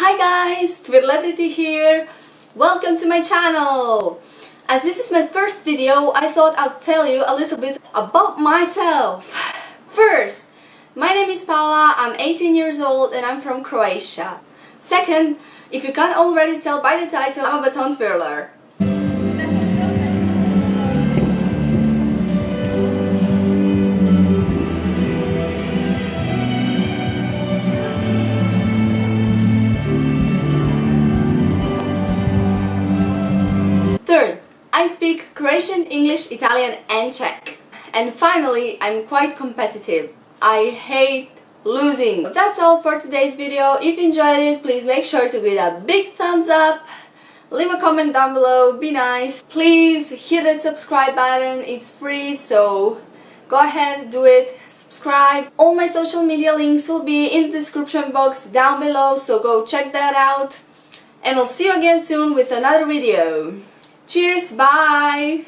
Hi guys, Twirlebrity here. Welcome to my channel. As this is my first video, I thought I'd tell you a little bit about myself. First, my name is Paula, I'm 18 years old and I'm from Croatia. Second, if you can't already tell by the title, I'm a baton twirler. Third, I speak Croatian, English, Italian and Czech. And finally, I'm quite competitive. I hate losing. That's all for today's video. If you enjoyed it, please make sure to give it a big thumbs up. Leave a comment down below, be nice. Please hit the subscribe button, it's free, so go ahead, do it. Subscribe. All my social media links will be in the description box down below, so go check that out. And I'll see you again soon with another video. Cheers, bye!